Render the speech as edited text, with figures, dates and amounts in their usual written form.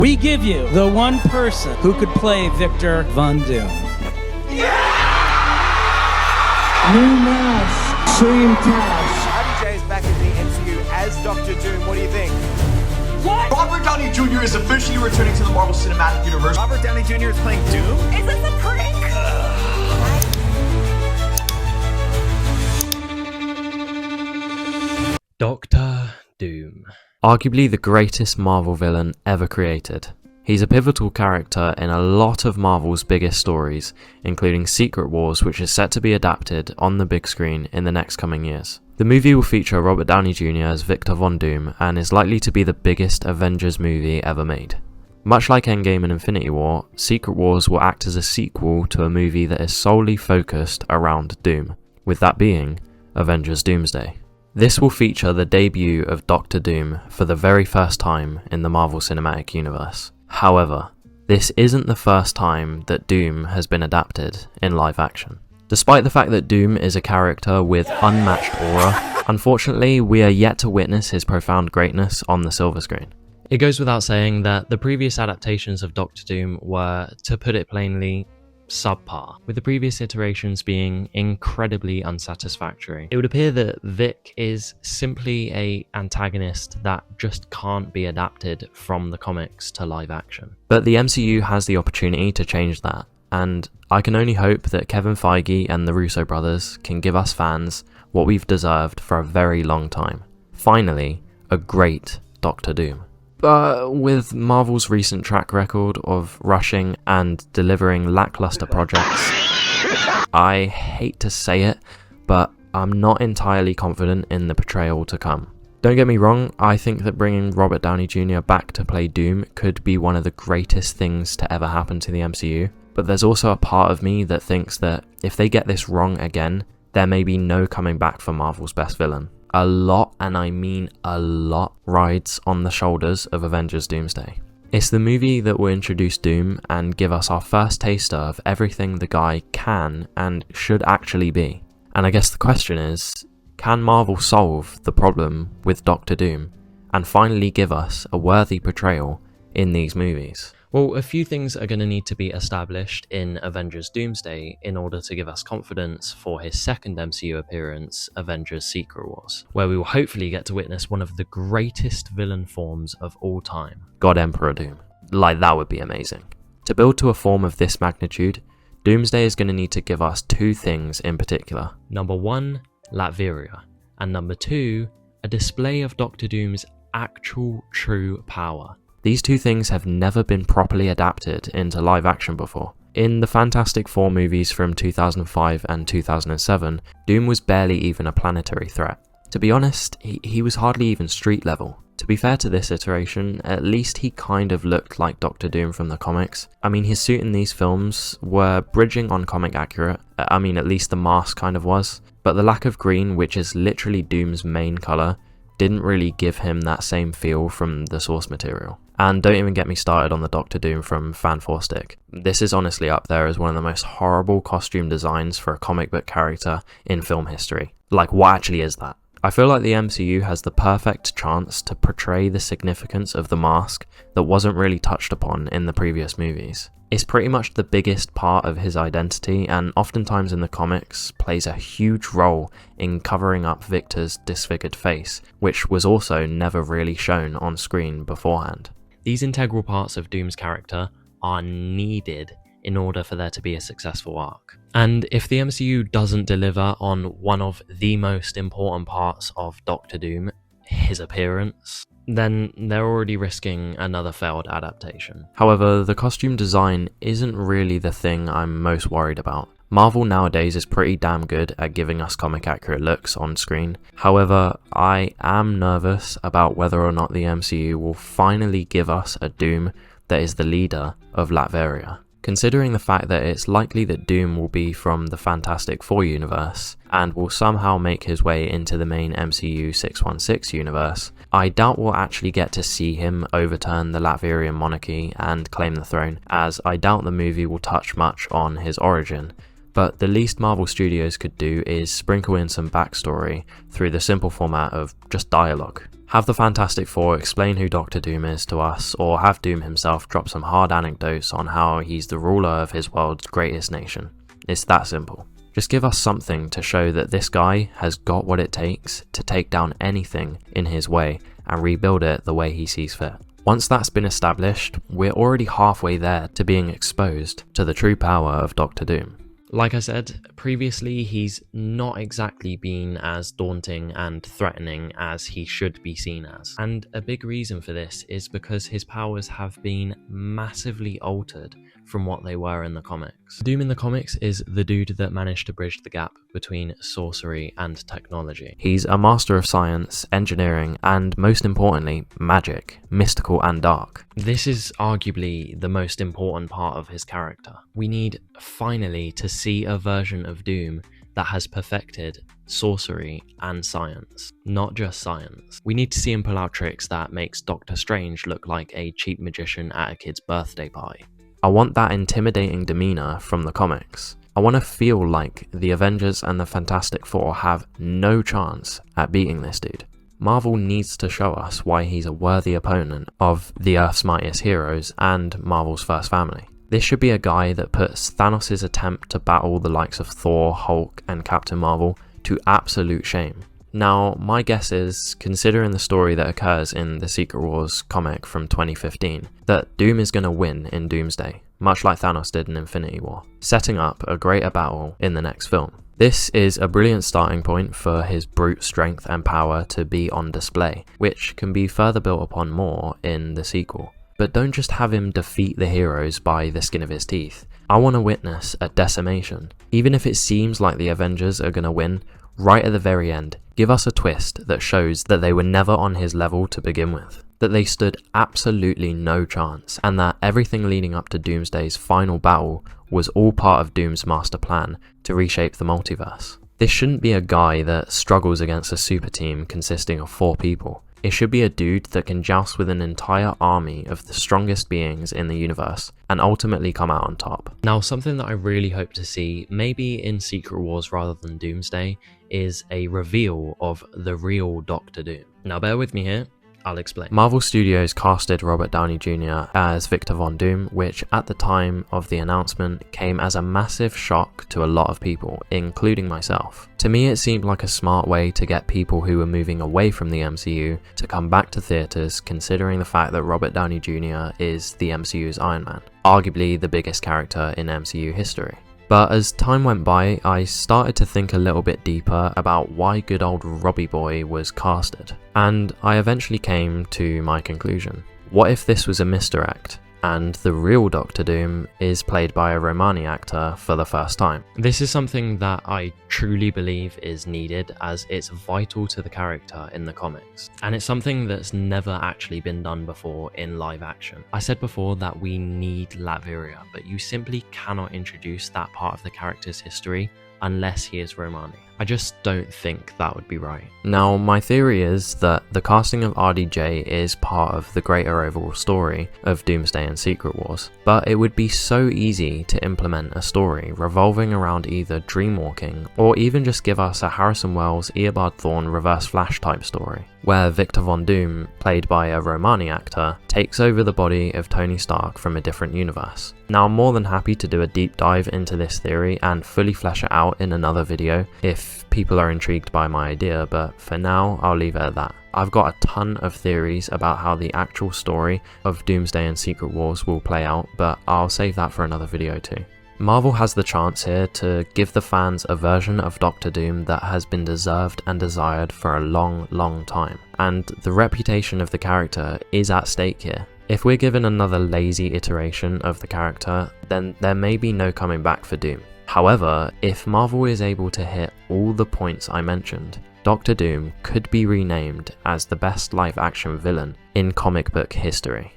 We give you the one person who could play Victor Von Doom. New mask, same task. RDJ is back in the MCU as Doctor Doom. What do you think? What? Robert Downey Jr. is officially returning to the Marvel Cinematic Universe. Robert Downey Jr. is playing Doom? Is this a prank? Doctor Doom. Arguably the greatest Marvel villain ever created. He's a pivotal character in a lot of Marvel's biggest stories, including Secret Wars, which is set to be adapted on the big screen in the next coming years. The movie will feature Robert Downey Jr. as Victor Von Doom and is likely to be the biggest Avengers movie ever made. Much like Endgame and Infinity War, Secret Wars will act as a sequel to a movie that is solely focused around Doom, with that being Avengers Doomsday. This will feature the debut of Doctor Doom for the very first time in the Marvel Cinematic Universe. However, this isn't the first time that Doom has been adapted in live action. Despite the fact that Doom is a character with unmatched aura, unfortunately we are yet to witness his profound greatness on the silver screen. It goes without saying that the previous adaptations of Doctor Doom were, to put it plainly, subpar, with the previous iterations being incredibly unsatisfactory. It would appear that Vic is simply an antagonist that just can't be adapted from the comics to live action. But the MCU has the opportunity to change that, and I can only hope that Kevin Feige and the Russo brothers can give us fans what we've deserved for a very long time. Finally, a great Doctor Doom. But with Marvel's recent track record of rushing and delivering lackluster projects, I hate to say it, but I'm not entirely confident in the portrayal to come. Don't get me wrong, I think that bringing Robert Downey Jr. back to play Doom could be one of the greatest things to ever happen to the MCU, but there's also a part of me that thinks that if they get this wrong again, there may be no coming back for Marvel's best villain. A lot, and I mean a lot, rides on the shoulders of Avengers Doomsday. It's the movie that will introduce Doom and give us our first taster of everything the guy can and should actually be. And I guess the question is, can Marvel solve the problem with Doctor Doom and finally give us a worthy portrayal in these movies? Well, a few things are going to need to be established in Avengers Doomsday in order to give us confidence for his second MCU appearance, Avengers Secret Wars, where we will hopefully get to witness one of the greatest villain forms of all time, God Emperor Doom. Like, that would be amazing. To build to a form of this magnitude, Doomsday is going to need to give us two things in particular. Number one, Latveria, and number two, a display of Doctor Doom's actual true power. These two things have never been properly adapted into live action before. In the Fantastic Four movies from 2005 and 2007, Doom was barely even a planetary threat. To be honest, he was hardly even street level. To be fair to this iteration, at least he kind of looked like Doctor Doom from the comics. I mean, his suit in these films were bridging on comic accurate. I mean, at least the mask kind of was. But the lack of green, which is literally Doom's main colour, didn't really give him that same feel from the source material. And don't even get me started on the Doctor Doom from Fan 4 Stick. This is honestly up there as one of the most horrible costume designs for a comic book character in film history. Like, what actually is that? I feel like the MCU has the perfect chance to portray the significance of the mask that wasn't really touched upon in the previous movies. It's pretty much the biggest part of his identity, and oftentimes in the comics plays a huge role in covering up Victor's disfigured face, which was also never really shown on screen beforehand. These integral parts of Doom's character are needed in order for there to be a successful arc. And if the MCU doesn't deliver on one of the most important parts of Doctor Doom, his appearance, then they're already risking another failed adaptation. However, the costume design isn't really the thing I'm most worried about. Marvel nowadays is pretty damn good at giving us comic accurate looks on screen. However, I am nervous about whether or not the MCU will finally give us a Doom that is the leader of Latveria. Considering the fact that it's likely that Doom will be from the Fantastic Four universe and will somehow make his way into the main MCU 616 universe, I doubt we'll actually get to see him overturn the Latverian monarchy and claim the throne, as I doubt the movie will touch much on his origin, but the least Marvel Studios could do is sprinkle in some backstory through the simple format of just dialogue. Have the Fantastic Four explain who Doctor Doom is to us, or have Doom himself drop some hard anecdotes on how he's the ruler of his world's greatest nation. It's that simple. Just give us something to show that this guy has got what it takes to take down anything in his way and rebuild it the way he sees fit. Once that's been established, we're already halfway there to being exposed to the true power of Doctor Doom. Like I said previously, he's not exactly been as daunting and threatening as he should be seen as. And a big reason for this is because his powers have been massively altered from what they were in the comics. Doom in the comics is the dude that managed to bridge the gap between sorcery and technology. He's a master of science, engineering, and most importantly, magic, mystical and dark. This is arguably the most important part of his character. We need finally to see a version of Doom that has perfected sorcery and science, not just science. We need to see him pull out tricks that makes Doctor Strange look like a cheap magician at a kid's birthday party. I want that intimidating demeanor from the comics. I want to feel like the Avengers and the Fantastic Four have no chance at beating this dude. Marvel needs to show us why he's a worthy opponent of the Earth's mightiest heroes and Marvel's first family. This should be a guy that puts Thanos' attempt to battle the likes of Thor, Hulk, and Captain Marvel to absolute shame. Now, my guess is, considering the story that occurs in the Secret Wars comic from 2015, that Doom is going to win in Doomsday, much like Thanos did in Infinity War, setting up a greater battle in the next film. This is a brilliant starting point for his brute strength and power to be on display, which can be further built upon more in the sequel. But don't just have him defeat the heroes by the skin of his teeth. I want to witness a decimation. Even if it seems like the Avengers are going to win, right at the very end, give us a twist that shows that they were never on his level to begin with, that they stood absolutely no chance, and that everything leading up to Doomsday's final battle was all part of Doom's master plan to reshape the multiverse. This shouldn't be a guy that struggles against a super team consisting of 4 people. It should be a dude that can joust with an entire army of the strongest beings in the universe and ultimately come out on top. Now, something that I really hope to see, maybe in Secret Wars rather than Doomsday, is a reveal of the real Doctor Doom. Now, bear with me here. I'll explain. Marvel Studios casted Robert Downey Jr. as Victor Von Doom, which at the time of the announcement came as a massive shock to a lot of people, including myself. To me, it seemed like a smart way to get people who were moving away from the MCU to come back to theatres, considering the fact that Robert Downey Jr. is the MCU's Iron Man, arguably the biggest character in MCU history. But as time went by, I started to think a little bit deeper about why good old Robbie Boy was casted, and I eventually came to my conclusion. What if this was a misdirect, and the real Doctor Doom is played by a Romani actor for the first time? This is something that I truly believe is needed, as it's vital to the character in the comics, and it's something that's never actually been done before in live action. I said before that we need Latveria, but you simply cannot introduce that part of the character's history unless he is Romani. I just don't think that would be right. Now, my theory is that the casting of RDJ is part of the greater overall story of Doomsday and Secret Wars, but it would be so easy to implement a story revolving around either dreamwalking or even just give us a Harrison Wells, Eobard Thawne Reverse Flash type story, where Victor Von Doom, played by a Romani actor, takes over the body of Tony Stark from a different universe. Now, I'm more than happy to do a deep dive into this theory and fully flesh it out in another video if people are intrigued by my idea, but for now I'll leave it at that. I've got a ton of theories about how the actual story of Doomsday and Secret Wars will play out, but I'll save that for another video too. Marvel has the chance here to give the fans a version of Doctor Doom that has been deserved and desired for a long time, and the reputation of the character is at stake here. If we're given another lazy iteration of the character, then there may be no coming back for Doom. However, if Marvel is able to hit all the points I mentioned, Doctor Doom could be renamed as the best live-action villain in comic book history.